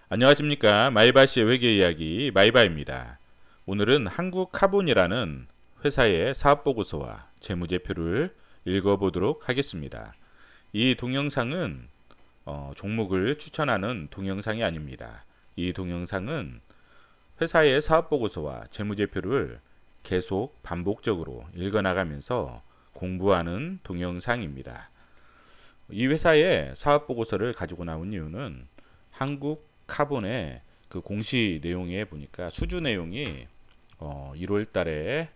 안녕하십니까. 마이바시의 회계 이야기 마이바입니다. 오늘은 한국카본이라는 회사의 사업보고서와 재무제표를 읽어보도록 하겠습니다. 이 동영상은 종목을 추천하는 동영상이 아닙니다. 이 동영상은 회사의 사업보고서와 재무제표를 계속 반복적으로 읽어나가면서 공부하는 동영상입니다. 이 회사의 사업보고서를 가지고 나온 이유는 한국 카본의 그 공시 내용에 보니까 수주 내용이 1월 달에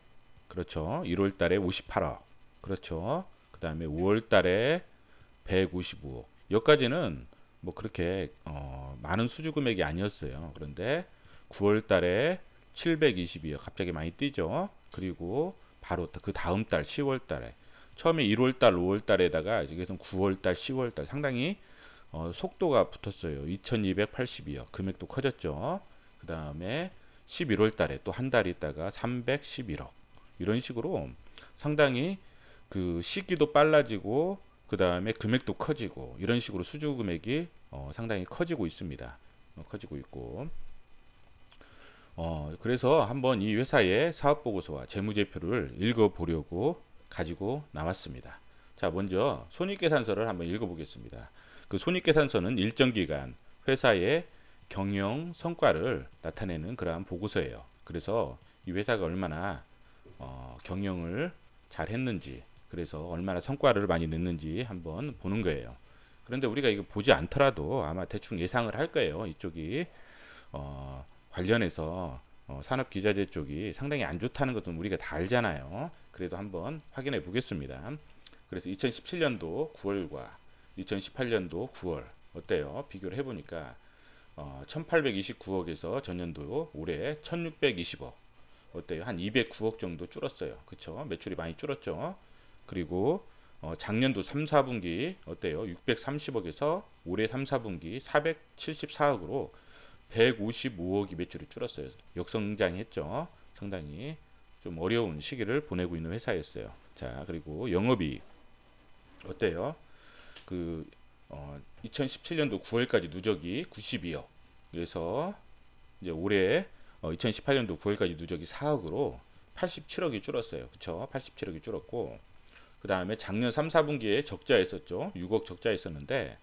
그렇죠. 1월 달에 58억. 그렇죠. 그다음에 5월 달에 155억. 여기까지는 뭐 그렇게 많은 수주 금액이 아니었어요. 그런데 9월 달에 722억 갑자기 많이 뛰죠. 그리고 바로 그 다음 달 10월 달에 처음에 1월 달, 5월 달에다가 이제 9월 달, 10월 달 상당히 속도가 붙었어요. 2282억 금액도 커졌죠. 그 다음에 11월 달에 또 한 달 있다가 311억 이런 식으로 상당히 그 시기도 빨라지고 그 다음에 금액도 커지고 이런 식으로 수주 금액이 상당히 커지고 있습니다. 커지고 있고 그래서 한번 이 회사의 사업보고서와 재무제표를 읽어보려고 가지고 나왔습니다. 자, 먼저 손익계산서를 한번 읽어보겠습니다. 그 손익계산서는 일정 기간 회사의 경영 성과를 나타내는 그러한 보고서예요. 그래서 이 회사가 얼마나 경영을 잘 했는지, 그래서 얼마나 성과를 많이 냈는지 한번 보는 거예요. 그런데 우리가 이거 보지 않더라도 아마 대충 예상을 할 거예요. 이쪽이 관련해서 산업기자재 쪽이 상당히 안 좋다는 것은 우리가 다 알잖아요. 그래도 한번 확인해 보겠습니다. 그래서 2017년도 9월과 2018년도 9월 어때요? 비교를 해보니까 1829억에서 전년도 올해 1620억 어때요? 한 209억 정도 줄었어요. 그쵸? 매출이 많이 줄었죠. 그리고 작년도 3, 4분기 어때요? 630억에서 올해 3, 4분기 474억으로 155억이 매출이 줄었어요. 역성장했죠. 상당히 좀 어려운 시기를 보내고 있는 회사였어요. 자, 그리고 영업이익 어때요? 그 2017년도 9월까지 누적이 92억. 그래서 이제 올해 2018년도 9월까지 누적이 4억으로 87억이 줄었어요. 그쵸? 87억이 줄었고 그 다음에 작년 3, 4분기에 적자였었죠. 6억 적자였었는데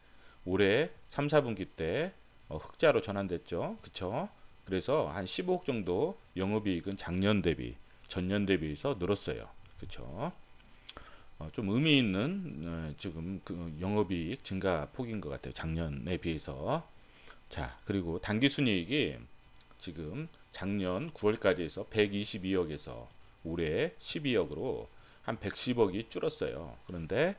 올해 3, 4분기 때 흑자로 전환됐죠. 그쵸? 그래서 한 15억 정도 영업이익은 작년 대비, 전년 대비해서 늘었어요. 그쵸? 좀 의미 있는 지금 그 영업이익 증가 폭인 것 같아요. 작년에 비해서. 자, 그리고 당기순이익이 지금 작년 9월까지 해서 122억에서 올해 12억으로 한 110억이 줄었어요. 그런데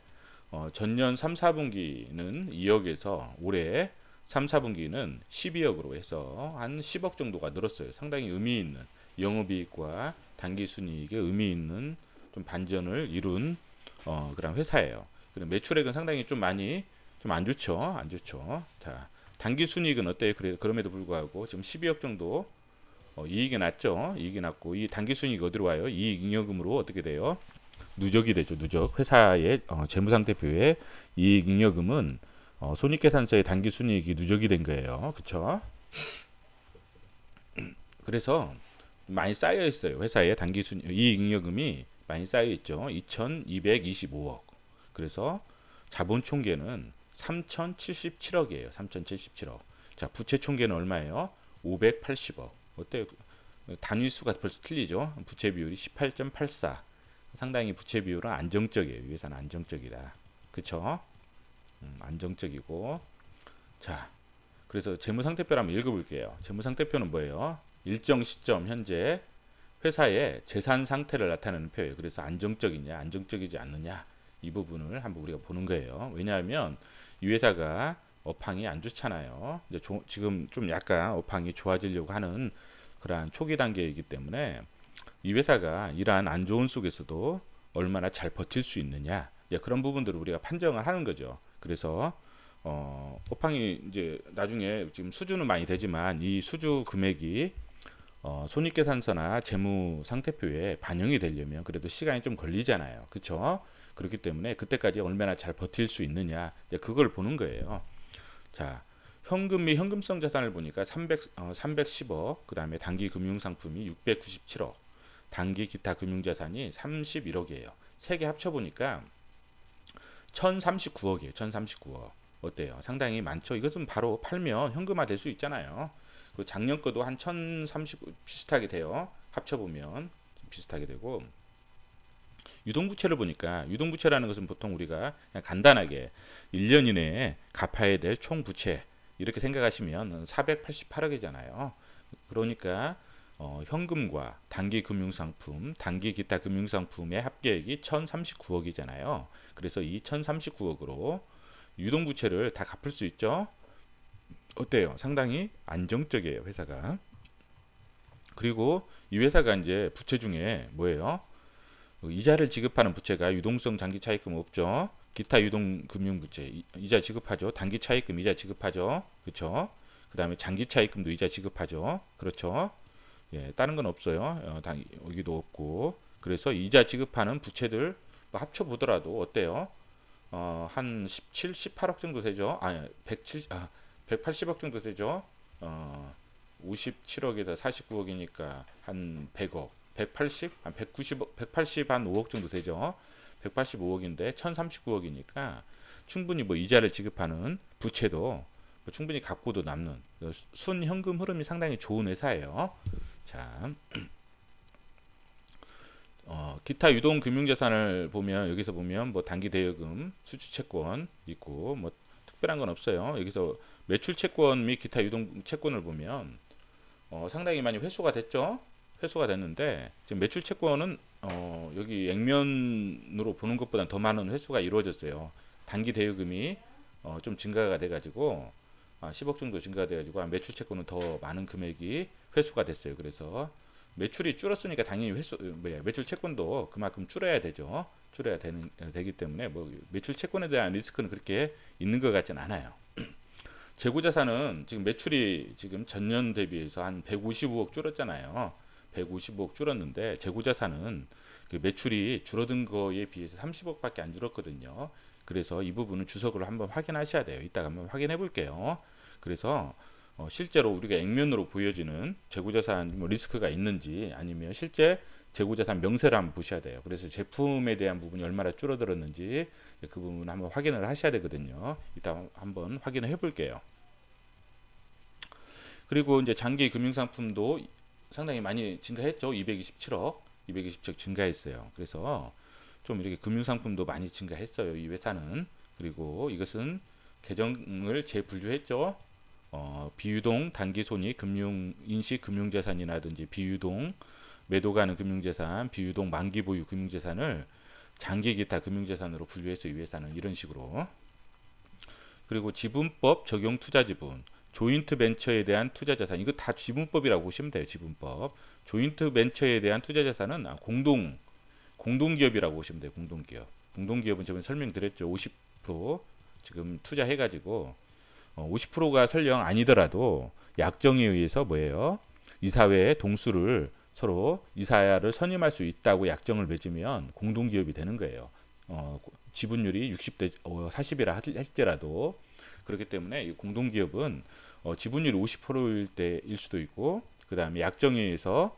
전년 3, 4분기는 2억에서 올해 3, 4분기는 12억으로 해서 한 10억 정도가 늘었어요. 상당히 의미 있는 영업이익과 당기순이익의 의미 있는 좀 반전을 이룬 그런 회사예요. 매출액은 상당히 좀 많이 좀 안 좋죠. 안 좋죠. 자, 당기순이익은 어때요? 그럼에도 불구하고 지금 12억 정도 이익이 났죠. 이익이 났고 이 당기순이익 어디로 와요? 이익잉여금으로 어떻게 돼요? 누적이 되죠. 누적. 회사의 재무상태표에 이익잉여금은 손익계산서의 당기순이익이 누적이 된 거예요. 그쵸? 그래서 많이 쌓여 있어요. 회사의 이익잉여금이 많이 쌓여 있죠. 2225억. 그래서 자본 총계는 3077억이에요. 3077억. 자, 부채 총계는 얼마예요? 580억. 어때요? 단위수가 벌써 틀리죠. 부채 비율이 18.84. 상당히 부채 비율은 안정적이에요. 이 회사는 안정적이다. 그쵸? 안정적이고. 자, 그래서 재무상태표를 한번 읽어볼게요. 재무상태표는 뭐예요? 일정 시점 현재 회사의 재산 상태를 나타내는 표예요. 그래서 안정적이냐, 안정적이지 않느냐 이 부분을 한번 우리가 보는 거예요. 왜냐하면 이 회사가 업황이 안 좋잖아요. 이제 지금 좀 약간 업황이 좋아지려고 하는 그러한 초기 단계이기 때문에 이 회사가 이러한 안 좋은 속에서도 얼마나 잘 버틸 수 있느냐 그런 부분들을 우리가 판정을 하는 거죠. 그래서 업황이 이제 나중에 지금 수주는 많이 되지만 이 수주 금액이 손익계산서나 재무상태표에 반영이 되려면 그래도 시간이 좀 걸리잖아요. 그렇죠? 그렇기 때문에 그때까지 얼마나 잘 버틸 수 있느냐 그걸 보는 거예요. 자, 현금 및 현금성 자산을 보니까 310억, 그 다음에 단기 금융상품이 697억, 단기 기타 금융자산이 31억이에요. 세 개 합쳐보니까 1039억이에요. 1039억. 어때요? 상당히 많죠? 이것은 바로 팔면 현금화 될 수 있잖아요. 그 작년 거도 한 1030 비슷하게 돼요. 합쳐보면 비슷하게 되고, 유동부채를 보니까, 유동부채라는 것은 보통 우리가 그냥 간단하게 1년 이내에 갚아야 될 총부채 이렇게 생각하시면 488억이잖아요. 그러니까 현금과 단기 금융상품, 단기 기타 금융상품의 합계액이 1039억이잖아요. 그래서 이 1039억으로 유동부채를 다 갚을 수 있죠. 어때요? 상당히 안정적이에요, 회사가. 그리고 이 회사가 이제 부채 중에 뭐예요? 이자를 지급하는 부채가 유동성 장기 차입금 없죠. 기타 유동 금융 부채 이자 지급하죠. 단기 차입금 이자 지급하죠. 그렇죠? 그다음에 장기 차입금도 이자 지급하죠. 그렇죠? 예, 다른 건 없어요. 여기도 없고. 그래서 이자 지급하는 부채들 합쳐 보더라도 어때요? 한 17, 18억 정도 되죠. 아니, 180억 정도 되죠. 57억에다 49억이니까 한 100억. 180, 한 190억, 180, 한 5억 정도 되죠. 185억인데 1039억이니까 충분히 뭐 이자를 지급하는 부채도 충분히 갚고도 남는 순현금 흐름이 상당히 좋은 회사예요. 자, 기타 유동 금융자산을 보면 여기서 보면 뭐 단기 대여금, 수주채권 있고 뭐 특별한 건 없어요. 여기서 매출 채권 및 기타 유동 채권을 보면 상당히 많이 회수가 됐죠. 회수가 됐는데 지금 매출 채권은 여기 액면으로 보는 것보다 더 많은 회수가 이루어졌어요. 단기 대여금이 좀 증가가 돼가지고 10억 정도 증가가 돼가지고 매출 채권은 더 많은 금액이 회수가 됐어요. 그래서 매출이 줄었으니까 당연히 매출 채권도 그만큼 줄여야 되죠. 되기 때문에 뭐 매출 채권에 대한 리스크는 그렇게 있는 것 같지는 않아요. 재고자산은 지금 매출이 지금 전년 대비해서 한 155억 줄었잖아요. 155억 줄었는데 재고자산은 그 매출이 줄어든 거에 비해서 30억밖에 안 줄었거든요. 그래서 이 부분은 주석으로 한번 확인하셔야 돼요. 이따가 한번 확인해 볼게요. 그래서 실제로 우리가 액면으로 보여지는 재고자산 뭐 리스크가 있는지 아니면 실제 재고자산 명세를 한번 보셔야 돼요. 그래서 제품에 대한 부분이 얼마나 줄어들었는지 그 부분 한번 확인을 하셔야 되거든요. 이따 한번 확인을 해 볼게요. 그리고 이제 장기 금융상품도 상당히 많이 증가했죠. 227억 증가했어요. 그래서 좀 이렇게 금융상품도 많이 증가했어요. 이 회사는. 그리고 이것은 계정을 재분류했죠. 비유동 단기손익 금융 인시 금융자산이라든지 비유동 매도 가능 금융자산, 비유동 만기 보유 금융자산을 장기 기타 금융자산으로 분류해서 이 회사는 이런 식으로. 그리고 지분법 적용 투자지분, 조인트 벤처에 대한 투자자산, 이거 다 지분법이라고 보시면 돼요. 지분법. 조인트 벤처에 대한 투자자산은 공동기업이라고 보시면 돼요. 공동기업은 저번에 설명드렸죠. 50% 지금 투자해가지고 50%가 설령 아니더라도 약정에 의해서 뭐예요? 이사회의 동수를 서로 이사를 선임할 수 있다고 약정을 맺으면 공동기업이 되는 거예요. 지분율이 60대 40이라 할지라도. 그렇기 때문에 이 공동기업은 지분율이 50%일 때일 수도 있고, 그 다음에 약정에 의해서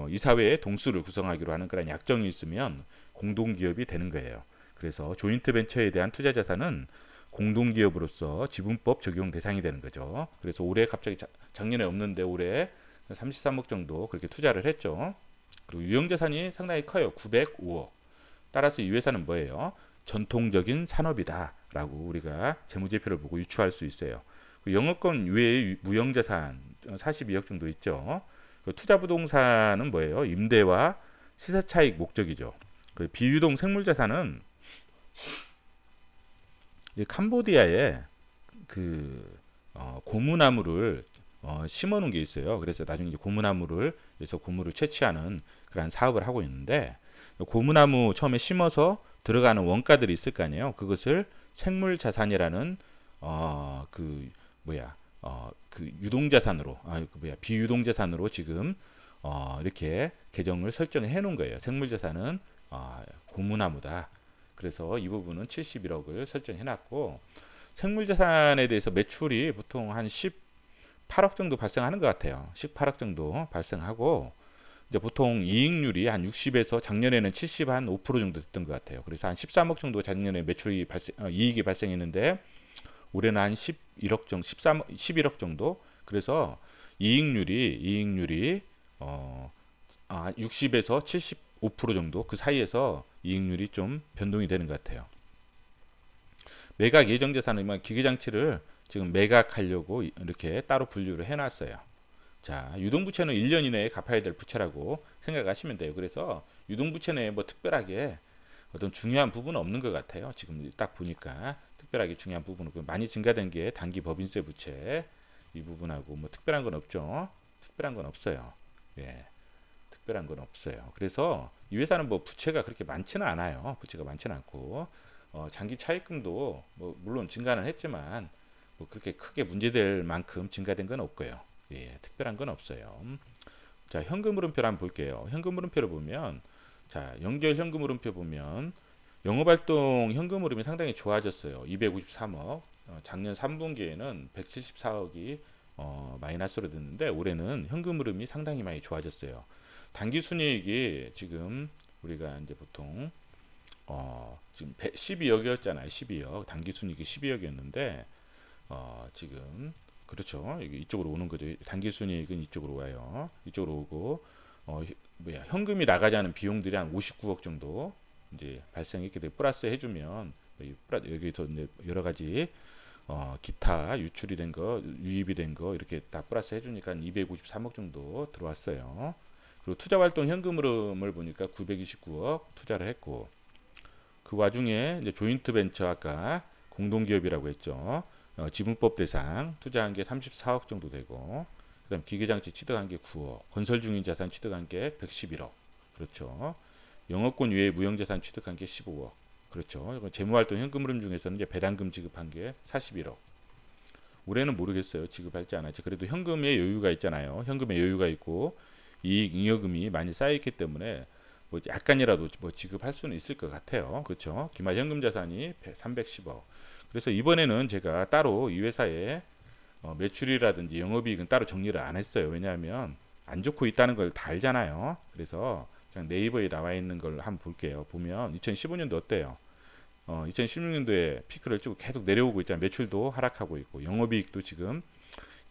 이사회의 동수를 구성하기로 하는 그런 약정이 있으면 공동기업이 되는 거예요. 그래서 조인트 벤처에 대한 투자 자산은 공동기업으로서 지분법 적용 대상이 되는 거죠. 그래서 올해 갑자기 작년에 없는데 올해 33억 정도 그렇게 투자를 했죠. 그리고 유형자산이 상당히 커요. 905억. 따라서 이 회사는 뭐예요? 전통적인 산업이다 라고 우리가 재무제표를 보고 유추할 수 있어요. 영업권 외의 무형자산 42억 정도 있죠. 투자부동산은 뭐예요? 임대와 시세차익 목적이죠. 비유동 생물자산은 캄보디아에 고무나무를 심어놓은 게 있어요. 그래서 나중에 고무나무를 그래서 고무를 채취하는 그런 사업을 하고 있는데, 고무나무 처음에 심어서 들어가는 원가들이 있을 거 아니에요. 그것을 생물자산이라는 유동자산으로 비유동자산으로 지금 이렇게 계정을 설정해 놓은 거예요. 생물자산은 고무나무다. 그래서 이 부분은 71억을 설정해 놨고, 생물자산에 대해서 매출이 보통 한 18억 정도 발생하는 것 같아요. 18억 정도 발생하고 이제 보통 이익률이 한 60에서 작년에는 70 한 5% 정도 됐던 것 같아요. 그래서 한 13억 정도 작년에 매출이 이익이 발생했는데 올해는 한 11억 정도, 11억 정도. 그래서 이익률이 60에서 75% 정도 그 사이에서 이익률이 좀 변동이 되는 것 같아요. 매각 예정 자산은 기계장치를 지금 매각하려고 이렇게 따로 분류를 해놨어요. 자, 유동부채는 1년 이내에 갚아야 될 부채라고 생각하시면 돼요. 그래서 유동부채 내에 뭐 특별하게 어떤 중요한 부분은 없는 것 같아요. 지금 딱 보니까 특별하게 중요한 부분은 많이 증가된 게 단기 법인세 부채 이 부분하고 뭐 특별한 건 없죠. 특별한 건 없어요. 예, 특별한 건 없어요. 그래서 이 회사는 뭐 부채가 그렇게 많지는 않아요. 부채가 많지는 않고 장기 차입금도 뭐 물론 증가는 했지만 뭐 그렇게 크게 문제될 만큼 증가된 건 없고요. 예, 특별한 건 없어요. 자, 현금 흐름표를 한번 볼게요. 현금 흐름표를 보면 자, 연결 현금 흐름표 보면 영업활동 현금 흐름이 상당히 좋아졌어요. 253억. 작년 3분기에는 174억이 마이너스로 됐는데 올해는 현금 흐름이 상당히 많이 좋아졌어요. 단기 순이익이 지금 우리가 이제 보통 지금 12억이었잖아요. 12억. 단기 순이익이 12억이었는데 지금 그렇죠. 이쪽으로 오는 거죠. 단기 순이익은 이쪽으로 와요. 이쪽으로 오고 현금이 나가지 않은 비용들이 한 59억 정도 이제 발생했기 때문에 플러스 해주면 여기서 이제 여러 가지 기타 유출이 된 거, 유입이 된 거 이렇게 다 플러스 해주니까 253억 정도 들어왔어요. 그리고 투자활동 현금 흐름을 보니까 929억 투자를 했고 그 와중에 이제 조인트 벤처 아까 공동기업이라고 했죠. 지분법 대상 투자한 게 34억 정도 되고 그다음 기계장치 취득한 게 9억, 건설 중인 자산 취득한 게 111억, 그렇죠. 영업권 외에 무형자산 취득한 게 15억, 그렇죠. 재무활동 현금 흐름 중에서는 이제 배당금 지급한 게 41억. 올해는 모르겠어요. 지급할지 안 할지. 그래도 현금에 여유가 있잖아요. 현금에 여유가 있고 이익 잉여금이 많이 쌓여있기 때문에 뭐 약간이라도 뭐 지급할 수는 있을 것 같아요. 그렇죠. 기말 현금 자산이 310억. 그래서 이번에는 제가 따로 이 회사에 매출이라든지 영업이익은 따로 정리를 안 했어요. 왜냐하면 안 좋고 있다는 걸 다 알잖아요. 그래서 그냥 네이버에 나와 있는 걸 한번 볼게요. 보면 2015년도 어때요? 2016년도에 피크를 찍고 계속 내려오고 있잖아요. 매출도 하락하고 있고 영업이익도 지금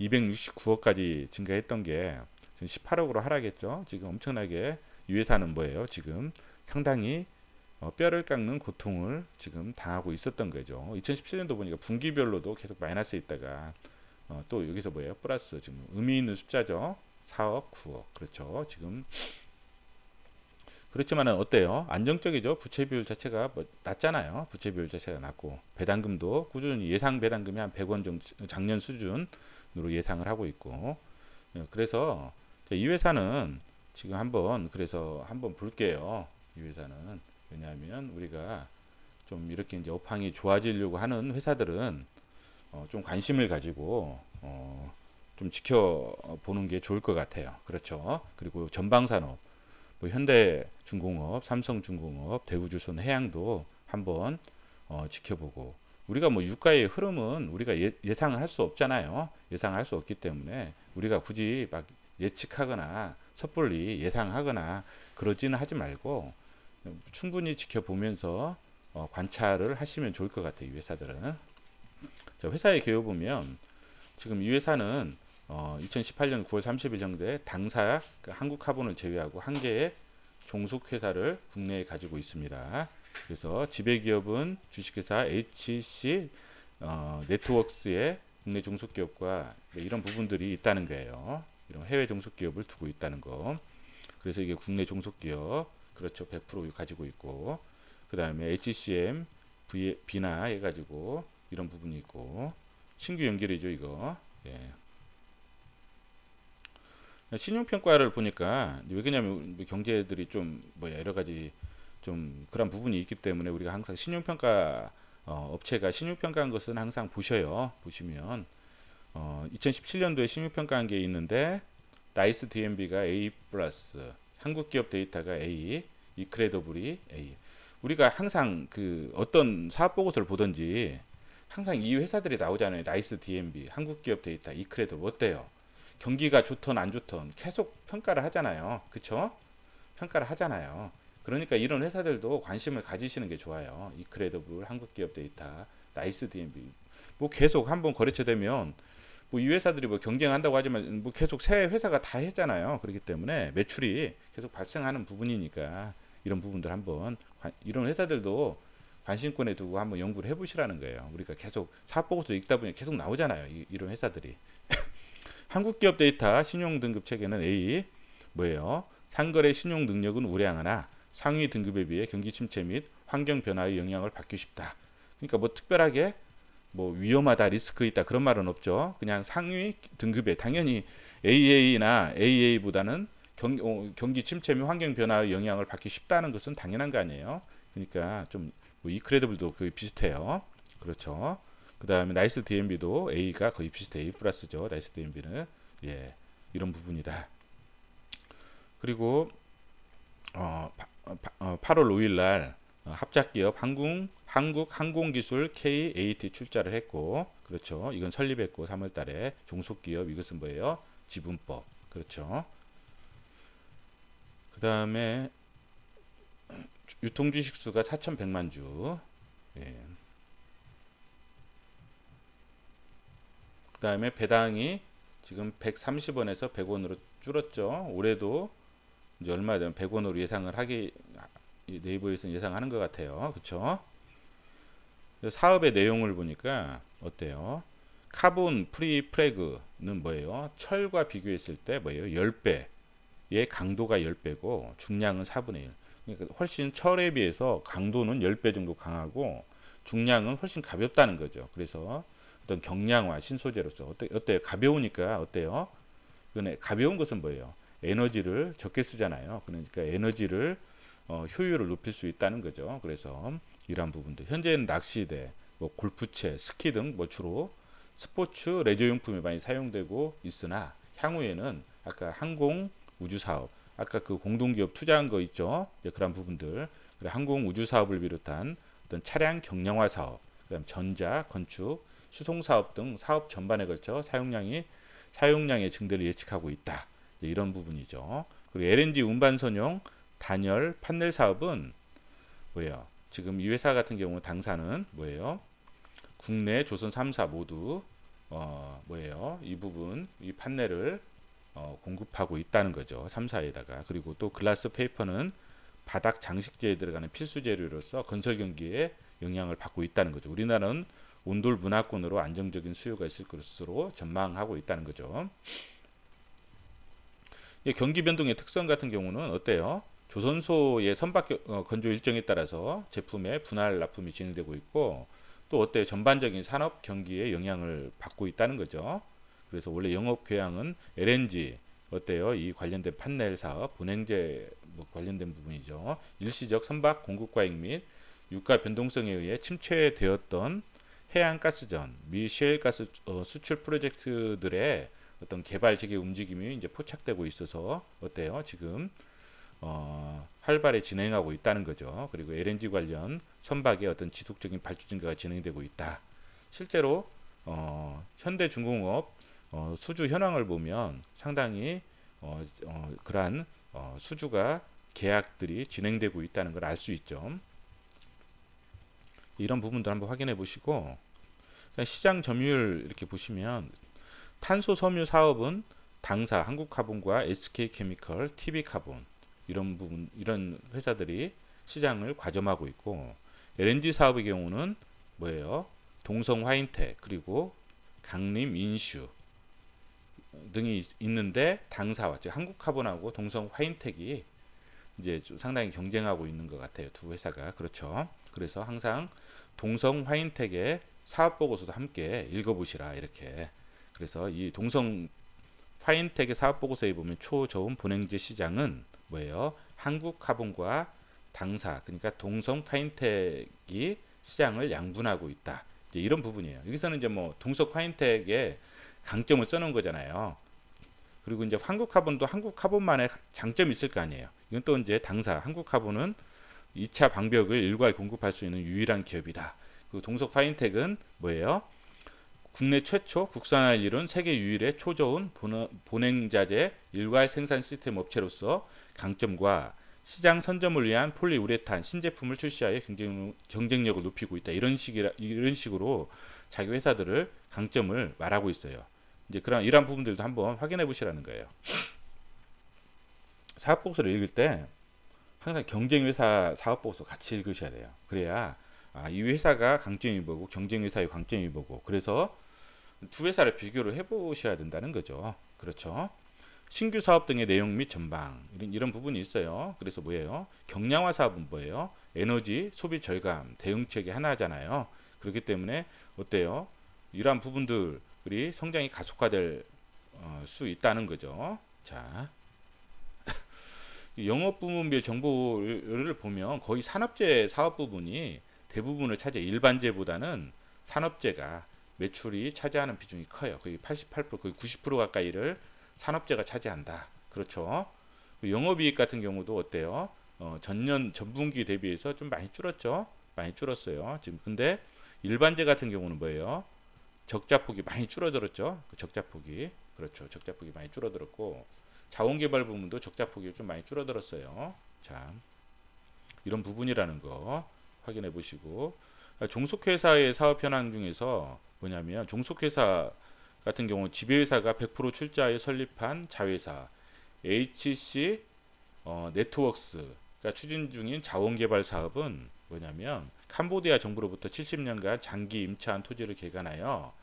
269억까지 증가했던 게 지금 18억으로 하락했죠. 지금 엄청나게 이 회사는 뭐예요? 지금 상당히 뼈를 깎는 고통을 지금 당하고 있었던 거죠. 2017년도 보니까 분기별로도 계속 마이너스 있다가 또 여기서 뭐예요? 플러스 지금 의미 있는 숫자죠. 4억, 9억. 그렇죠. 지금 그렇지만은 어때요? 안정적이죠. 부채 비율 자체가 뭐 낮잖아요. 부채 비율 자체가 낮고 배당금도 꾸준히 예상 배당금이 한 100원 정도 작년 수준으로 예상을 하고 있고 그래서 이 회사는 지금 한번 그래서 한번 볼게요. 이 회사는 왜냐하면 우리가 좀 이렇게 이제 업황이 좋아지려고 하는 회사들은 좀 관심을 가지고 좀 지켜보는 게 좋을 것 같아요. 그렇죠. 그리고 전방산업, 뭐 현대중공업, 삼성중공업, 대우조선, 해양도 한번 지켜보고 우리가 뭐 유가의 흐름은 우리가 예상을 할 수 없잖아요. 예상할 수 없기 때문에 우리가 굳이 막 예측하거나 섣불리 예상하거나 그러지는 하지 말고 충분히 지켜보면서 관찰을 하시면 좋을 것 같아요. 이 회사들은. 자, 회사의 개요 보면 지금 이 회사는 2018년 9월 30일 현재 당사 한국카본을 제외하고 한 개의 종속회사를 국내에 가지고 있습니다. 그래서 지배기업은 주식회사 HC 네트워크스의 국내 종속기업과 이런 부분들이 있다는 거예요. 이런 해외 종속기업을 두고 있다는 거. 그래서 이게 국내 종속기업 그렇죠. 100% 가지고 있고 그 다음에 HCM, B나 해가지고 이런 부분이 있고 신규 연결이죠 이거. 예. 신용평가를 보니까 왜 그러냐면 경제들이 좀 뭐 여러 가지 좀 그런 부분이 있기 때문에 우리가 항상 신용평가 업체가 신용평가한 것은 항상 보셔요. 보시면 2017년도에 신용평가한 게 있는데 나이스 DMB가 A+, 한국기업 데이터가 A, 이크레더블이 A. 우리가 항상 그 어떤 사업 보고서를 보든지 항상 이 회사들이 나오잖아요. 나이스 DMB, 한국기업 데이터, 이크레도 어때요? 경기가 좋든 안 좋든 계속 평가를 하잖아요. 그쵸? 평가를 하잖아요. 그러니까 이런 회사들도 관심을 가지시는 게 좋아요. 이크레더블, 한국기업 데이터, 나이스 DMB. 뭐 계속 한번 거래처되면 뭐 이 회사들이 뭐 경쟁한다고 하지만 뭐 계속 새 회사가 다 했잖아요. 그렇기 때문에 매출이 계속 발생하는 부분이니까 이런 부분들 한번 이런 회사들도 관심권에 두고 한번 연구를 해보시라는 거예요. 우리가 계속 사업 보고서 읽다 보니 계속 나오잖아요. 이런 회사들이. 한국기업 데이터 신용 등급 체계는 A 뭐예요? 상거래 신용 능력은 우량하나 상위 등급에 비해 경기 침체 및 환경 변화의 영향을 받기 쉽다. 그러니까 뭐 특별하게 뭐 위험하다, 리스크 있다 그런 말은 없죠. 그냥 상위 등급에 당연히 AA나 AA보다는 경기 침체 및 환경 변화의 영향을 받기 쉽다는 것은 당연한 거 아니에요. 그러니까 좀뭐 이크레디블도 거의 비슷해요. 그렇죠. 그 다음에 나이스 DMB도 A가 거의 비슷해. A 플러스죠. 나이스 DMB는 예 이런 부분이다. 그리고 8월 5일 날 합작기업 한국항공기술 KAT 출자를 했고 그렇죠. 이건 설립했고 3월 달에 종속기업 이것은 뭐예요? 지분법 그렇죠. 그 다음에 유통주식수가 4,100만 주 예. 그 다음에 배당이 지금 130원에서 100원으로 줄었죠. 올해도 이제 얼마 되면 100원으로 예상을 하기 네이버에서는 예상하는 것 같아요. 그쵸? 사업의 내용을 보니까 어때요? 카본 프리 프레그는 뭐예요? 철과 비교했을 때 뭐예요? 10배의 강도가 10배고 중량은 4분의 1. 그러니까 훨씬 철에 비해서 강도는 10배 정도 강하고 중량은 훨씬 가볍다는 거죠. 그래서 어떤 경량화 신소재로서 어때요? 가벼우니까 어때요? 가벼운 것은 뭐예요? 에너지를 적게 쓰잖아요. 그러니까 에너지를 효율을 높일 수 있다는 거죠. 그래서 이러한 부분들 현재는 낚시대, 뭐 골프채, 스키 등 뭐 주로 스포츠 레저용품에 많이 사용되고 있으나 향후에는 아까 항공 우주 사업, 아까 그 공동기업 투자한 거 있죠. 그런 부분들, 항공 우주 사업을 비롯한 어떤 차량 경량화 사업, 그다음 전자, 건축, 수송 사업 등 사업 전반에 걸쳐 사용량의 증대를 예측하고 있다. 이런 부분이죠. 그리고 LNG 운반선용 단열 판넬 사업은 뭐예요? 지금 이 회사 같은 경우 당사는 뭐예요? 국내 조선 3사 모두 뭐예요? 이 부분 이 판넬을 공급하고 있다는 거죠. 3사에다가. 그리고 또 글라스 페이퍼는 바닥 장식재에 들어가는 필수 재료로서 건설 경기에 영향을 받고 있다는 거죠. 우리나라는 온돌 문화권으로 안정적인 수요가 있을 것으로 전망하고 있다는 거죠. 경기 변동의 특성 같은 경우는 어때요? 조선소의 선박 건조 일정에 따라서 제품의 분할 납품이 진행되고 있고 또 어때요? 전반적인 산업 경기에 영향을 받고 있다는 거죠. 그래서 원래 영업 계약은 LNG 어때요? 이 관련된 판넬 사업, 분행제 뭐 관련된 부분이죠. 일시적 선박 공급 과잉 및 유가 변동성에 의해 침체되었던 해안가스전 미 셰일가스 수출 프로젝트들의 어떤 개발 재개 움직임이 이제 포착되고 있어서 어때요? 지금 활발히 진행하고 있다는 거죠. 그리고 LNG 관련 선박의 어떤 지속적인 발주 증가가 진행되고 있다. 실제로 현대중공업 수주 현황을 보면 상당히 그러한 수주가 계약들이 진행되고 있다는 걸 알 수 있죠. 이런 부분도 한번 확인해 보시고 시장 점유율 이렇게 보시면 탄소 섬유 사업은 당사 한국카본과 SK케미컬, TV카본 이런 부분 이런 회사들이 시장을 과점하고 있고 LNG 사업의 경우는 뭐예요? 동성 화인텍 그리고 강림 인슈 등이 있는데 당사와 즉 한국카본하고 동성 화인텍이 이제 좀 상당히 경쟁하고 있는 것 같아요. 두 회사가 그렇죠. 그래서 항상 동성 화인텍의 사업 보고서도 함께 읽어보시라 이렇게. 그래서 이 동성 화인텍의 사업 보고서에 보면 초저온 분행제 시장은 뭐예요? 한국카본과 당사 그러니까 동성 화인텍이 시장을 양분하고 있다. 이제 이런 부분이에요. 여기서는 이제 뭐 동성 화인텍의 강점을 써놓은 거잖아요. 그리고 이제 한국카본도 한국카본만의 장점이 있을 거 아니에요. 이건 또 이제 당사 한국카본은 2차 방벽을 일괄 공급할 수 있는 유일한 기업이다. 그 동석 파인텍은 뭐예요? 국내 최초 국산화를 이룬 세계 유일의 초저온 보냉자재 일괄 생산 시스템 업체로서 강점과 시장 선점을 위한 폴리우레탄 신제품을 출시하여 경쟁력을 높이고 있다. 이런 식으로 자기 회사들을 강점을 말하고 있어요. 이제 이러한 부분들도 한번 확인해 보시라는 거예요. 사업보고서를 읽을 때 항상 경쟁회사 사업보고서 같이 읽으셔야 돼요. 그래야 이 회사가 강점이 뭐고 경쟁회사의 강점이 뭐고, 그래서 두 회사를 비교를 해보셔야 된다는 거죠. 그렇죠. 신규 사업 등의 내용 및 전방 이런 부분이 있어요. 그래서 뭐예요? 경량화 사업은 뭐예요? 에너지 소비 절감 대응책이 하나잖아요. 그렇기 때문에 어때요? 이러한 부분들이 성장이 가속화될 수 있다는 거죠. 자, 영업 부문별 정보를 보면 거의 산업재 사업 부분이 대부분을 차지해. 일반재보다는 산업재가 매출이 차지하는 비중이 커요. 거의 88%, 거의 90% 가까이를 산업재가 차지한다. 그렇죠. 영업이익 같은 경우도 어때요? 전년 전분기 대비해서 좀 많이 줄었죠. 많이 줄었어요. 지금 근데 일반재 같은 경우는 뭐예요? 적자폭이 많이 줄어들었죠. 그 적자폭이, 그렇죠. 적자폭이 많이 줄어들었고, 자원개발 부문도 적자폭이 좀 많이 줄어들었어요. 자, 이런 부분이라는 거 확인해 보시고, 종속회사의 사업 현황 중에서 뭐냐면, 종속회사 같은 경우 지배회사가 100% 출자하여 설립한 자회사 HC 네트워크스가 추진 중인 자원개발 사업은 뭐냐면, 캄보디아 정부로부터 70년간 장기 임차한 토지를 개간하여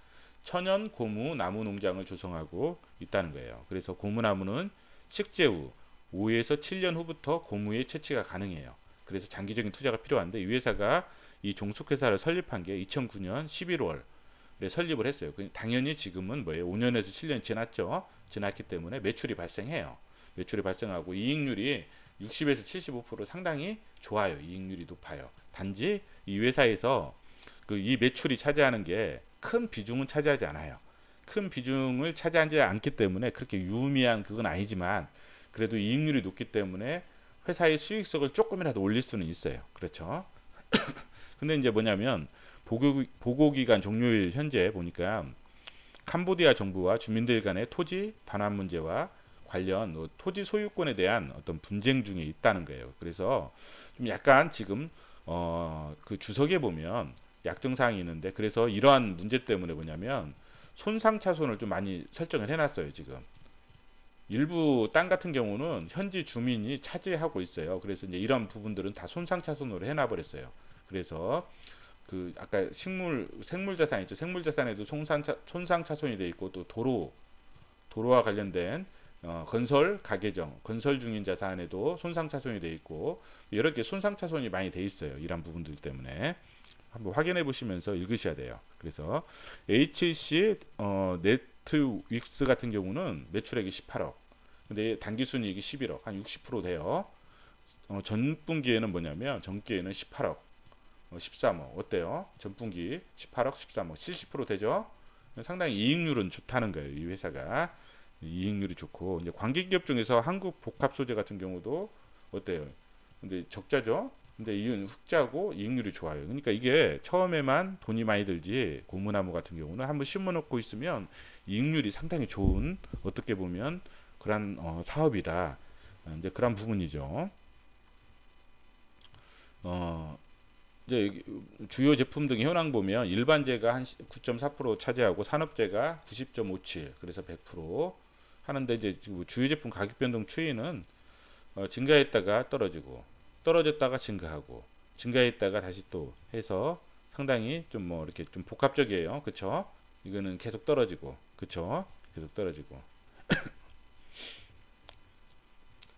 천연 고무 나무 농장을 조성하고 있다는 거예요. 그래서 고무나무는 식재 후 5에서 7년 후부터 고무에 채취가 가능해요. 그래서 장기적인 투자가 필요한데, 이 회사가 이 종속회사를 설립한 게 2009년 11월에 설립을 했어요. 당연히 지금은 뭐예요? 5년에서 7년 지났죠. 지났기 때문에 매출이 발생해요. 매출이 발생하고 이익률이 60에서 75% 상당히 좋아요. 이익률이 높아요. 단지 이 회사에서 이 매출이 차지하는 게 큰 비중은 차지하지 않아요. 큰 비중을 차지하지 않기 때문에 그렇게 유의미한 그건 아니지만, 그래도 이익률이 높기 때문에 회사의 수익성을 조금이라도 올릴 수는 있어요. 그렇죠. 근데 이제 뭐냐면, 보고기간 종료일 현재 보니까 캄보디아 정부와 주민들 간의 토지 반환 문제와 관련 토지 소유권에 대한 어떤 분쟁 중에 있다는 거예요. 그래서 좀 약간 지금 그 주석에 보면 약정사항이 있는데, 그래서 이러한 문제 때문에 뭐냐면 손상차손을 좀 많이 설정을 해놨어요. 지금 일부 땅 같은 경우는 현지 주민이 차지하고 있어요. 그래서 이제 이런 부분들은 다 손상차손으로 해놔버렸어요. 그래서 그 아까 생물자산 있죠. 생물자산에도 손상차손이 돼 있고, 또 도로와 관련된 건설 가계정, 건설 중인 자산에도 손상차손이 돼 있고, 여러 개 손상차손이 많이 돼 있어요. 이런 부분들 때문에 한번 확인해 보시면서 읽으셔야 돼요. 그래서 HC 네트윅스 같은 경우는 매출액이 18억, 근데 단기순이익이 11억, 한 60% 돼요. 전분기에는 뭐냐면, 전기에는 18억, 13억. 어때요? 전분기 18억, 13억, 70% 되죠? 상당히 이익률은 좋다는 거예요. 이 회사가 이익률이 좋고, 이제 관계기업 중에서 한국복합소재 같은 경우도 어때요? 근데 적자죠? 근데 이윤 흑자고 이익률이 좋아요. 그러니까 이게 처음에만 돈이 많이 들지, 고무나무 같은 경우는 한번 심어놓고 있으면 이익률이 상당히 좋은, 어떻게 보면 그런 사업이다. 이제 그런 부분이죠. 이제 주요 제품 등의 현황 보면, 일반재가 한 9.4% 차지하고 산업재가 90.57, 그래서 100% 하는데, 이제 주요 제품 가격 변동 추이는 증가했다가 떨어지고, 떨어졌다가 증가하고, 증가했다가 다시 또 해서 상당히 좀 뭐 이렇게 좀 복합적이에요. 그쵸? 이거는 계속 떨어지고, 그쵸? 계속 떨어지고.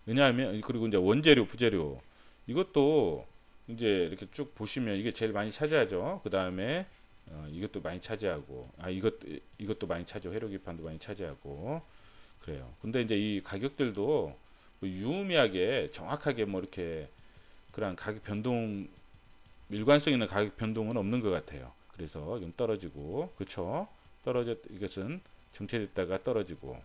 왜냐하면, 그리고 이제 원재료, 부재료, 이것도 이제 이렇게 쭉 보시면 이게 제일 많이 차지하죠. 그 다음에 이것도 많이 차지하고, 이것도 많이 차지하고, 회로기판도 많이 차지하고 그래요. 근데 이제 이 가격들도 뭐 유의미하게 정확하게 뭐 이렇게 그런 가격 변동, 일관성 있는 가격 변동은 없는 것 같아요. 그래서 좀 떨어지고, 그쵸? 이것은 정체됐다가 떨어지고.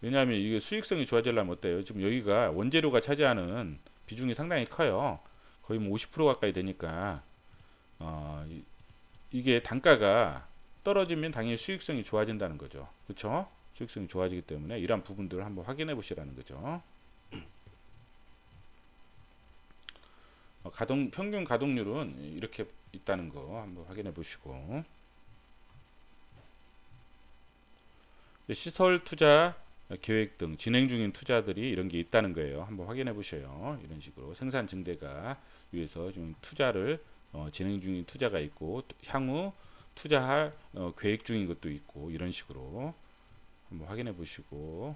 왜냐하면 이게 수익성이 좋아지려면 어때요? 지금 여기가 원재료가 차지하는 비중이 상당히 커요. 거의 뭐 50% 가까이 되니까 이게 단가가 떨어지면 당연히 수익성이 좋아진다는 거죠. 그렇죠? 수익성이 좋아지기 때문에 이러한 부분들을 한번 확인해 보시라는 거죠. 평균 가동률은 이렇게 있다는 거 한번 확인해 보시고, 시설 투자 계획 등 진행 중인 투자들이 이런 게 있다는 거예요. 한번 확인해 보셔요. 이런 식으로 생산 증대가 위해서 좀 투자를 진행 중인 투자가 있고, 향후 투자할 계획 중인 것도 있고, 이런 식으로 한번 확인해 보시고,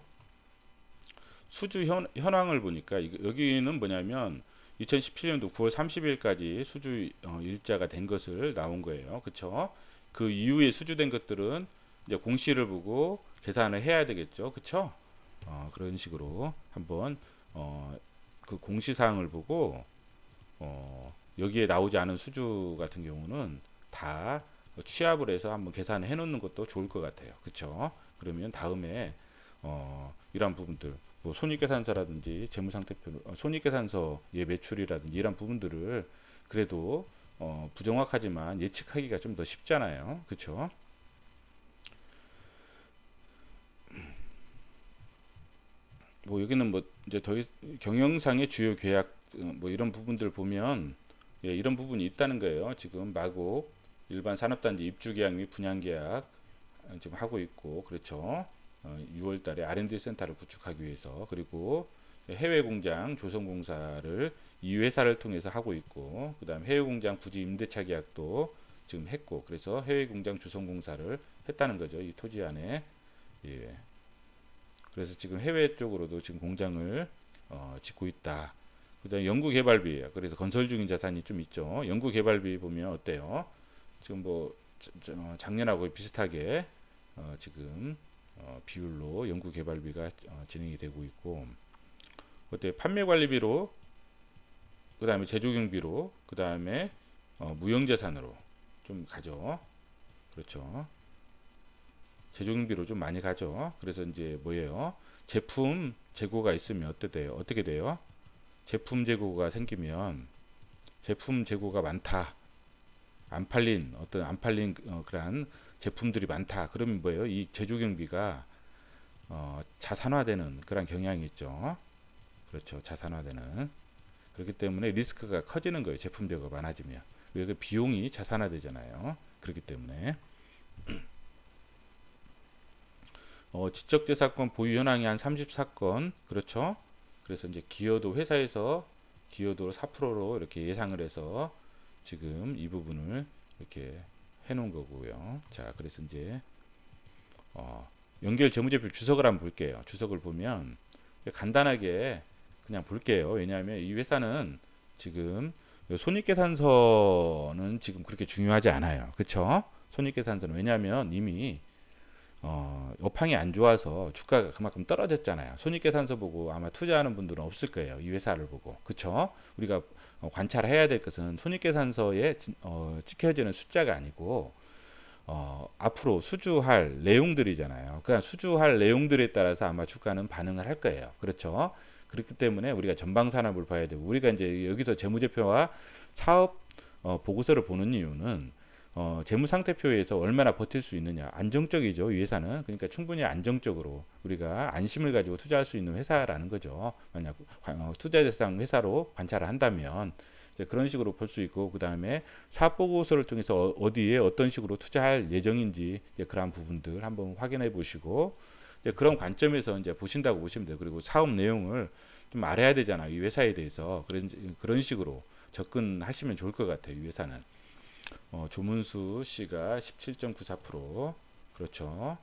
수주 현황을 보니까 여기는 뭐냐면 2017년도 9월 30일까지 수주 일자가 된 것을 나온 거예요. 그쵸? 그 이후에 수주된 것들은 이제 공시를 보고 계산을 해야 되겠죠. 그쵸? 그런 식으로 한번 그 공시사항을 보고 여기에 나오지 않은 수주 같은 경우는 다 취합을 해서 한번 계산을 해 놓는 것도 좋을 것 같아요. 그쵸? 그러면 다음에 이런 부분들, 뭐 손익계산서라든지 재무상태표, 손익계산서의 매출이라든지 이런 부분들을 그래도 부정확하지만 예측하기가 좀 더 쉽잖아요. 그쵸? 뭐 여기는 뭐 이제 경영상의 주요 계약 뭐 이런 부분들 보면, 예, 이런 부분이 있다는 거예요. 지금 마곡 일반 산업단지 입주 계약 및 분양 계약 지금 하고 있고, 그렇죠. 6월 달에 R&D 센터를 구축하기 위해서, 그리고 해외 공장 조성 공사를 이 회사를 통해서 하고 있고, 그다음 해외 공장 부지 임대차 계약도 지금 했고, 그래서 해외 공장 조성 공사를 했다는 거죠. 이 토지 안에. 예. 그래서 지금 해외 쪽으로도 지금 공장을 짓고 있다. 그다음 연구개발비, 그래서 건설 중인 자산이 좀 있죠. 연구개발비 보면 어때요? 지금 뭐 작년하고 비슷하게 지금 비율로 연구개발비가 진행이 되고 있고, 어때 판매관리비로, 그 다음에 제조경비로, 그 다음에 무형자산으로 좀 가죠. 그렇죠. 제조경비로 좀 많이 가죠. 그래서 이제 뭐예요? 제품 재고가 있으면 어떻게 돼요? 제품 재고가 생기면, 제품 재고가 많다, 안 팔린 그러한 제품들이 많다. 그러면 뭐예요? 이 제조경비가 자산화되는 그런 경향이 있죠. 그렇죠. 자산화되는. 그렇기 때문에 리스크가 커지는 거예요. 제품 재고가 많아지면. 왜? 그 비용이 자산화되잖아요. 그렇기 때문에 지적재산권 보유 현황이 한 34건. 그렇죠. 그래서 이제 기여도 회사에서 기여도 4%로 이렇게 예상을 해서 지금 이 부분을 이렇게 해 놓은 거고요. 자, 그래서 이제 연결 재무제표 주석을 한번 볼게요. 주석을 보면 간단하게 그냥 볼게요. 왜냐하면 이 회사는 지금 손익계산서는 지금 그렇게 중요하지 않아요. 그쵸? 손익계산서는 왜냐하면 이미 업황이 안 좋아서 주가가 그만큼 떨어졌잖아요. 손익계산서 보고 아마 투자하는 분들은 없을 거예요. 이 회사를 보고. 그쵸? 우리가 관찰해야 될 것은 손익계산서에 찍혀지는 숫자가 아니고 앞으로 수주할 내용들이잖아요. 그러니까 수주할 내용들에 따라서 아마 주가는 반응을 할 거예요. 그렇죠? 그렇기 때문에 우리가 전방 산업을 봐야 되고, 우리가 이제 여기서 재무제표와 사업 보고서를 보는 이유는 재무상태표에서 얼마나 버틸 수 있느냐, 안정적이죠. 이 회사는. 그러니까 충분히 안정적으로 우리가 안심을 가지고 투자할 수 있는 회사라는 거죠. 만약 투자 대상 회사로 관찰을 한다면 그런 식으로 볼 수 있고, 그 다음에 사업 보고서를 통해서 어디에 어떤 식으로 투자할 예정인지 그러한 부분들 한번 확인해 보시고, 그런 관점에서 이제 보신다고 보시면 돼요. 그리고 사업 내용을 좀 알아야 되잖아요. 이 회사에 대해서. 그런 식으로 접근하시면 좋을 것 같아요. 이 회사는. 조문수 씨가 17.94%. 그렇죠.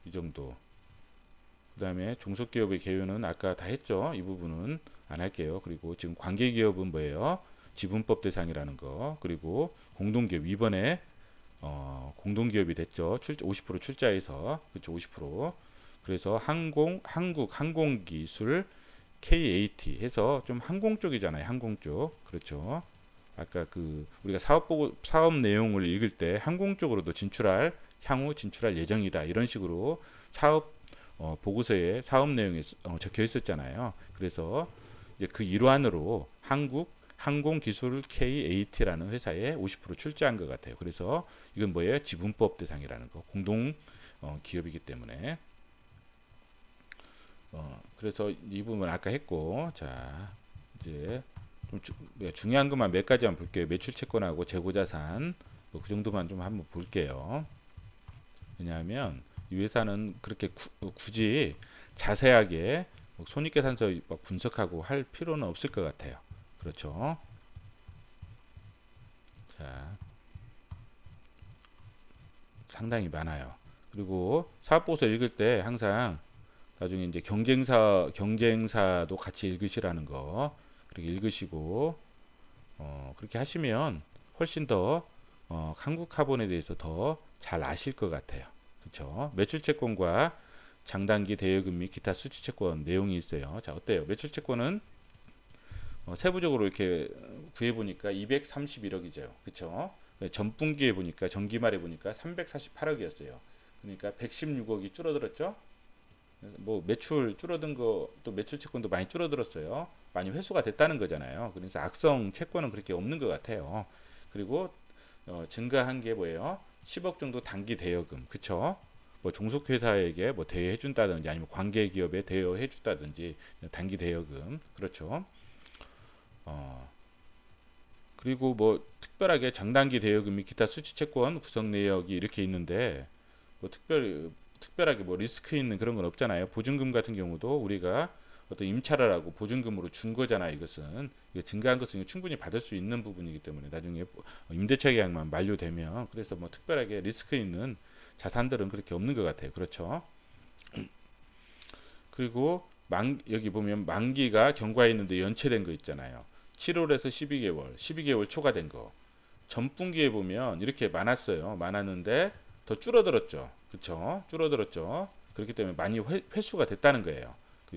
이 정도. 그 다음에 종속기업의 개요는 아까 다 했죠. 이 부분은 안 할게요. 그리고 지금 관계기업은 뭐예요? 지분법 대상이라는 거. 그리고 공동기업, 이번에 공동기업이 됐죠. 50% 출자해서. 그렇죠. 50%. 그래서 한국항공기술 KAT 해서 좀 항공 쪽이잖아요. 항공 쪽. 그렇죠. 아까 우리가 사업 내용을 읽을 때 항공 쪽으로도 향후 진출할 예정이다. 이런 식으로 사업 보고서에 사업 내용이 적혀 있었잖아요. 그래서 이제 그 일환으로 한국 항공기술 KAT라는 회사에 50% 출자한 것 같아요. 그래서 이건 뭐예요? 지분법 대상이라는 거. 공동 기업이기 때문에. 그래서 이 부분 아까 했고, 자 이제 좀 중요한 것만 몇 가지만 볼게요. 매출 채권하고 재고자산 그 정도만 좀 한번 볼게요. 왜냐하면 이 회사는 그렇게 굳이 자세하게 손익계산서 막 분석하고 할 필요는 없을 것 같아요. 그렇죠? 자, 상당히 많아요. 그리고 사업보고서 읽을 때 항상 나중에 이제 경쟁사도 같이 읽으시라는 거 그렇게 읽으시고 그렇게 하시면 훨씬 더 한국카본에 대해서 더 잘 아실 것 같아요. 그렇죠? 매출채권과 장단기 대여금 및 기타 수취채권 내용이 있어요. 자, 어때요? 매출채권은 세부적으로 이렇게 구해 보니까 231억이죠. 그렇죠? 전분기에 보니까 전기말에 보니까 348억이었어요. 그러니까 116억이 줄어들었죠. 뭐 매출 줄어든 거 또 매출 채권도 많이 줄어들었어요. 많이 회수가 됐다는 거잖아요. 그래서 악성 채권은 그렇게 없는 것 같아요. 그리고 증가한 게 뭐예요? 10억 정도 단기 대여금, 그쵸? 뭐 종속회사에게 뭐 대여해 준다든지 아니면 관계 기업에 대여해 준다든지 단기 대여금, 그렇죠? 어, 그리고 뭐 특별하게 장단기 대여금 및 기타 수취채권 구성 내역이 이렇게 있는데 뭐 특별하게 뭐 리스크 있는 그런 건 없잖아요. 보증금 같은 경우도 우리가 어떤 임차를 하고 보증금으로 준 거잖아요. 이것은 이거 증가한 것은 충분히 받을 수 있는 부분이기 때문에 나중에 임대차 계약만 만료되면 그래서 뭐 특별하게 리스크 있는 자산들은 그렇게 없는 것 같아요. 그렇죠? 그리고 여기 보면 만기가 경과에 있는데 연체된 거 있잖아요. 7월에서 12개월, 12개월 초과된 거. 전분기에 보면 이렇게 많았어요. 많았는데 더 줄어들었죠. 그쵸? 줄어들었죠. 그렇기 때문에 많이 회수가 됐다는 거예요.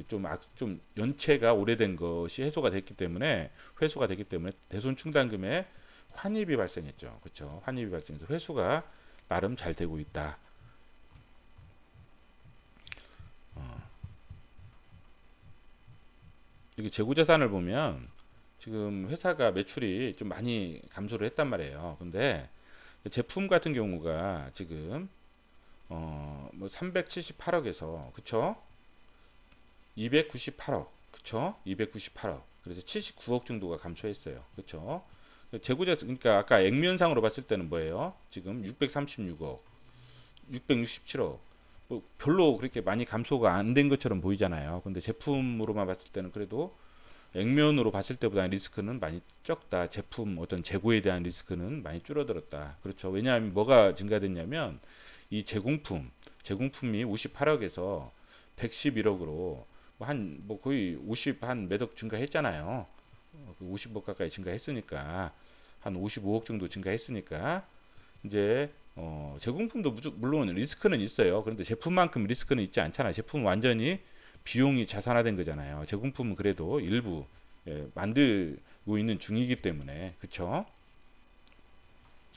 좀 연체가 오래된 것이 해소가 됐기 때문에 회수가 됐기 때문에 대손 충당금에 환입이 발생했죠. 그쵸? 환입이 발생해서 회수가 나름 잘 되고 있다. 어, 여기 재고자산을 보면 지금 회사가 매출이 좀 많이 감소를 했단 말이에요. 근데 제품 같은 경우가 지금 뭐 378억에서 그쵸? 298억 그쵸? 298억 그래서 79억 정도가 감소했어요. 그쵸? 재고자 그러니까 아까 액면상으로 봤을 때는 뭐예요? 지금 636억, 667억 뭐 별로 그렇게 많이 감소가 안 된 것처럼 보이잖아요. 근데 제품으로만 봤을 때는 그래도 액면으로 봤을 때보다 리스크는 많이 적다. 제품 어떤 재고에 대한 리스크는 많이 줄어들었다. 그렇죠. 왜냐하면 뭐가 증가됐냐면 이 제공품이 58억에서 111억으로 뭐 거의 50 한 몇억 증가했잖아요. 50억 가까이 증가했으니까 한 55억 정도 증가했으니까 이제 제공품도 물론 리스크는 있어요. 그런데 제품만큼 리스크는 있지 않잖아요. 제품은 완전히 비용이 자산화된 거잖아요. 제공품은 그래도 일부 만들고 있는 중이기 때문에 그렇죠.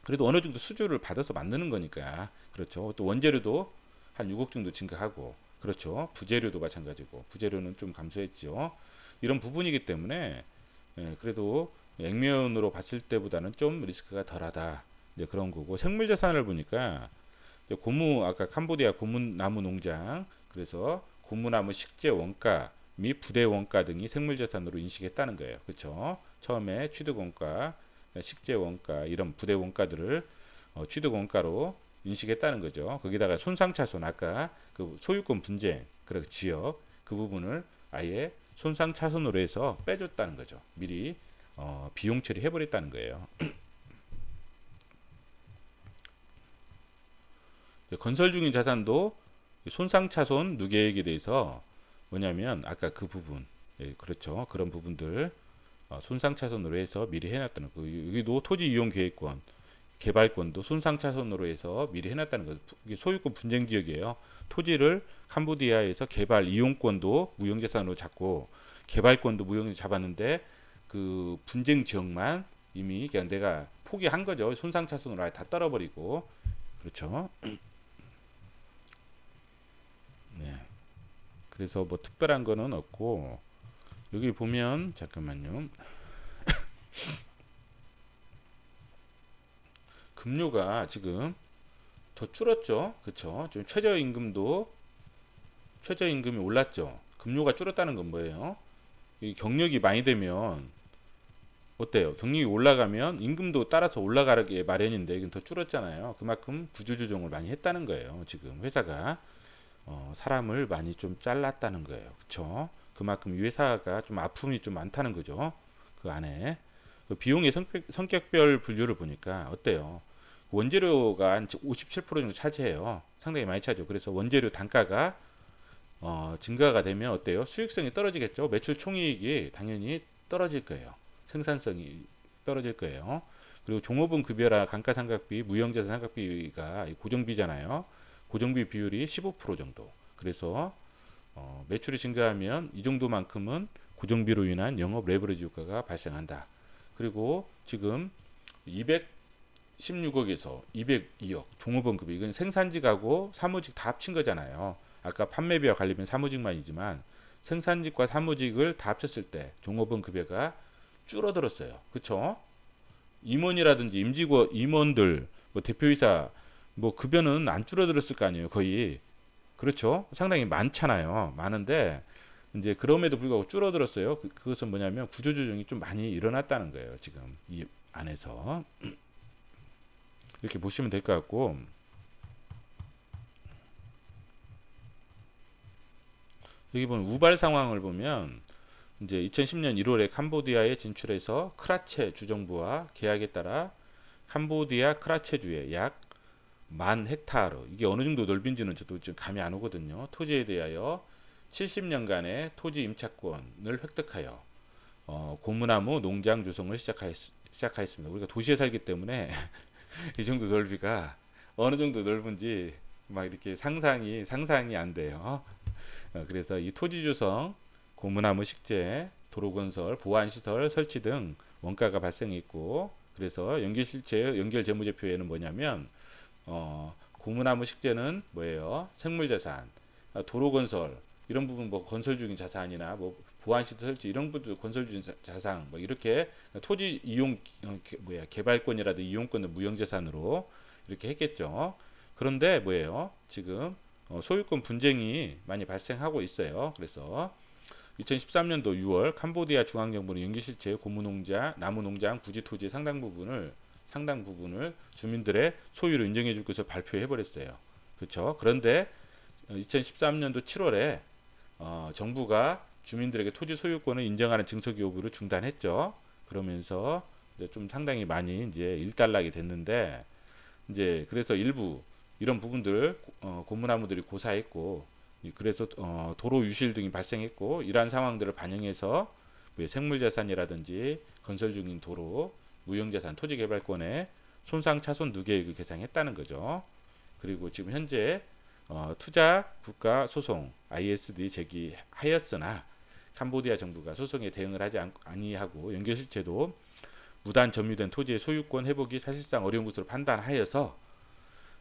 그래도 어느 정도 수주를 받아서 만드는 거니까 그렇죠. 또 원재료도 한 6억 정도 증가하고 그렇죠. 부재료도 마찬가지고 부재료는 좀 감소했죠. 이런 부분이기 때문에 그래도 액면으로 봤을 때보다는 좀 리스크가 덜하다. 이제 그런 거고 생물자산을 보니까 아까 캄보디아 고무나무 농장 그래서 고무나무 식재 원가 및 부대 원가 등이 생물자산으로 인식했다는 거예요. 그렇죠? 처음에 취득 원가, 식재 원가 이런 부대 원가들을 취득 원가로 인식했다는 거죠. 거기다가 손상차손 아까 그 소유권 분쟁 그 지역 그 부분을 아예 손상차손으로 해서 빼줬다는 거죠. 미리 비용 처리해버렸다는 거예요. 건설 중인 자산도 손상차손 누계액에 대해서 뭐냐면 아까 그 부분 그렇죠. 그런 부분들 손상차손으로 해서 미리 해놨다는 거. 여기도 토지이용계획권 개발권도 손상차손으로 해서 미리 해놨다는 거. 이게 소유권 분쟁 지역이에요. 토지를 캄보디아에서 개발 이용권도 무형자산으로 잡고 개발권도 무형자산으로 잡았는데 그 분쟁 지역만 이미 그냥 내가 포기한 거죠. 손상차손으로 아예 다 떨어버리고 그렇죠. 네. 그래서 뭐 특별한 거는 없고 여기 보면 잠깐만요. 급료가 지금 더 줄었죠. 그쵸? 지금 최저임금이 올랐죠. 급료가 줄었다는 건 뭐예요? 이 경력이 많이 되면 어때요? 경력이 올라가면 임금도 따라서 올라가게 마련인데 이건 더 줄었잖아요. 그만큼 구조조정을 많이 했다는 거예요. 지금 회사가 사람을 많이 좀 잘랐다는 거예요. 그쵸? 그만큼 이 회사가 좀 아픔이 좀 많다는 거죠. 그 안에 그 비용의 성격별 분류를 보니까 어때요? 원재료가 한 57% 정도 차지해요. 상당히 많이 차죠. 그래서 원재료 단가가 증가가 되면 어때요? 수익성이 떨어지겠죠. 매출 총이익이 당연히 떨어질 거예요. 생산성이 떨어질 거예요. 그리고 종업원 급여라 감가상각비, 무형자산 상각비가 고정비잖아요. 고정비 비율이 15% 정도. 그래서 매출이 증가하면 이 정도만큼은 고정비로 인한 영업 레버리지 효과가 발생한다. 그리고 지금 216억에서 202억 종업원 급여, 이건 생산직하고 사무직 다 합친 거잖아요. 아까 판매비와 관리비는 사무직만이지만 생산직과 사무직을 다 합쳤을 때 종업원 급여가 줄어들었어요. 그쵸? 임원이라든지 임원들, 뭐 대표이사 뭐 급여는 안 줄어들었을 거 아니에요. 거의. 그렇죠? 상당히 많잖아요. 많은데 이제 그럼에도 불구하고 줄어들었어요. 그것은 뭐냐면 구조조정이 좀 많이 일어났다는 거예요. 지금 이 안에서 이렇게 보시면 될 것 같고, 여기 보면 우발 상황을 보면 이제 2010년 1월에 캄보디아에 진출해서 크라체 주정부와 계약에 따라 캄보디아 크라체주에 약 10,000헥타르, 이게 어느 정도 넓인지는 저도 지금 감이 안 오거든요. 토지에 대하여 70년간의 토지 임차권을 획득하여 고무나무 농장 조성을 시작하였습니다. 우리가 도시에 살기 때문에 이 정도 넓이가 어느 정도 넓은지 막 이렇게 상상이 안 돼요. 그래서 이 토지 조성, 고무나무 식재, 도로 건설, 보안 시설 설치 등 원가가 발생했고, 그래서 연결 재무제표에는 뭐냐면 고무나무 식재는 뭐예요? 생물자산, 도로 건설 이런 부분 뭐 건설 중인 자산이나 뭐 보안 시설 설치 이런 부분 건설 중인 자산 뭐 이렇게 토지 이용 개발권이라든지 이용권을 무형자산으로 이렇게 했겠죠. 그런데 뭐예요? 지금 소유권 분쟁이 많이 발생하고 있어요. 그래서 2013년도 6월 캄보디아 중앙정부는 연기실체 고무농장, 나무농장, 부지토지의 상당 부분을 주민들의 소유로 인정해 줄 것을 발표해 버렸어요. 그렇죠? 그런데 2013년도 7월에 정부가 주민들에게 토지 소유권을 인정하는 증서 교부를 중단했죠. 그러면서 이제 좀 상당히 많이 이제 일단락이 됐는데, 이제 그래서 일부 이런 부분들 고무나무들이 고사했고, 그래서 도로 유실 등이 발생했고, 이러한 상황들을 반영해서 생물자산이라든지 건설 중인 도로, 무형자산, 토지개발권의 손상 차손 누계액을 계상했다는 거죠. 그리고 지금 현재 투자 국가 소송 ISD 제기하였으나 캄보디아 정부가 소송에 대응을 하지 아니하고 연결실체도 무단 점유된 토지의 소유권 회복이 사실상 어려운 것으로 판단하여서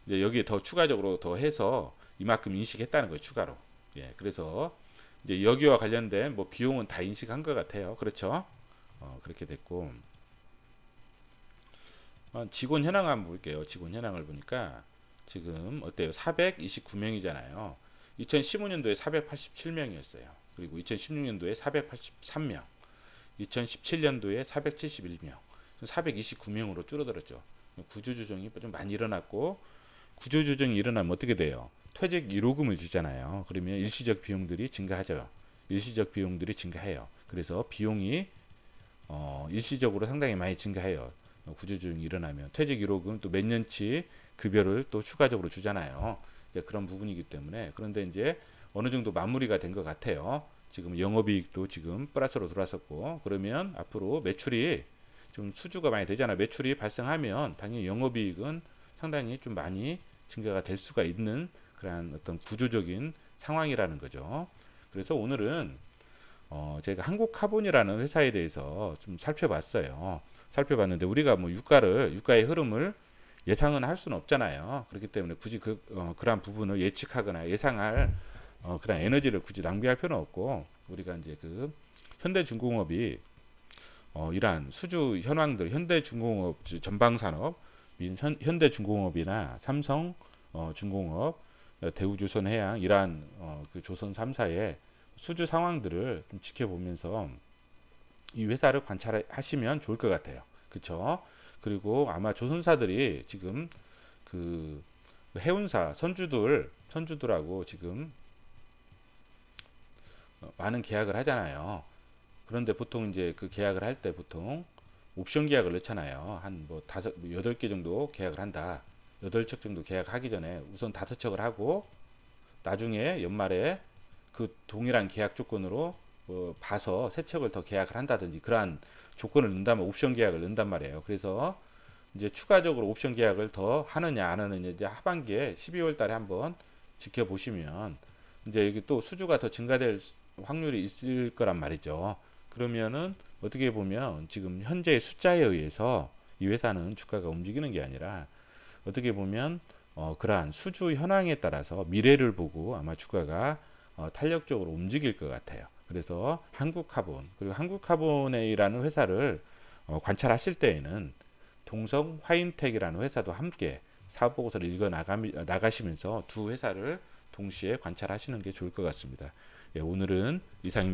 이제 여기에 더 추가적으로 더 해서 이만큼 인식했다는 거예요. 추가로. 예, 그래서 이제 여기와 관련된 뭐 비용은 다 인식한 것 같아요. 그렇죠? 그렇게 됐고, 직원 현황 한번 볼게요. 직원 현황을 보니까 지금 어때요? 429명이잖아요. 2015년도에 487명이었어요. 그리고 2016년도에 483명, 2017년도에 471명, 429명으로 줄어들었죠. 구조조정이 좀 많이 일어났고, 구조조정이 일어나면 어떻게 돼요? 퇴직 1호금을 주잖아요. 그러면 일시적 비용들이 증가하죠. 일시적 비용들이 증가해요. 그래서 비용이 일시적으로 상당히 많이 증가해요. 구조조정이 일어나면 퇴직 1호금 또 몇 년치 급여를 또 추가적으로 주잖아요. 그런 부분이기 때문에, 그런데 이제 어느 정도 마무리가 된 것 같아요. 지금 영업이익도 지금 플러스로 들어왔었고, 그러면 앞으로 매출이 좀 수주가 많이 되잖아요. 매출이 발생하면 당연히 영업이익은 상당히 좀 많이 증가가 될 수가 있는 그런 어떤 구조적인 상황이라는 거죠. 그래서 오늘은 제가 한국카본이라는 회사에 대해서 좀 살펴봤는데 우리가 뭐 유가의 흐름을 예상은 할 수는 없잖아요. 그렇기 때문에 굳이 그러한 부분을 예측하거나 예상할 그런 에너지를 굳이 낭비할 필요는 없고, 우리가 이제 그 현대중공업이 이러한 수주 현황들 현대중공업 전방산업 현대중공업이나 삼성 중공업 대우조선해양 이러한 그 조선 3사의 수주 상황들을 좀 지켜보면서 이 회사를 관찰하시면 좋을 것 같아요. 그쵸? 그리고 아마 조선사들이 지금 그 해운사 선주들하고 지금 많은 계약을 하잖아요. 그런데 보통 이제 그 계약을 할 때 보통 옵션 계약을 넣잖아요. 한 뭐 다섯, 8개 정도 계약을 한다. 8척 정도 계약하기 전에 우선 5척을 하고 나중에 연말에 그 동일한 계약 조건으로 봐서 3척을 더 계약을 한다든지 그러한 조건을 넣는다면 옵션 계약을 넣는단 말이에요. 그래서 이제 추가적으로 옵션 계약을 더 하느냐 안 하느냐 이제 하반기에 12월 달에 한번 지켜보시면 이제 여기 또 수주가 더 증가될 확률이 있을 거란 말이죠. 그러면은 어떻게 보면 지금 현재의 숫자에 의해서 이 회사는 주가가 움직이는 게 아니라 어떻게 보면 그러한 수주 현황에 따라서 미래를 보고 아마 주가가 탄력적으로 움직일 것 같아요. 그래서 한국카본 그리고 한국카본이라는 회사를 관찰하실 때에는 동성 화인텍이라는 회사도 함께 사업보고서를 읽어 나가시면서 두 회사를 동시에 관찰하시는 게 좋을 것 같습니다. 예, 오늘은 이상입니다.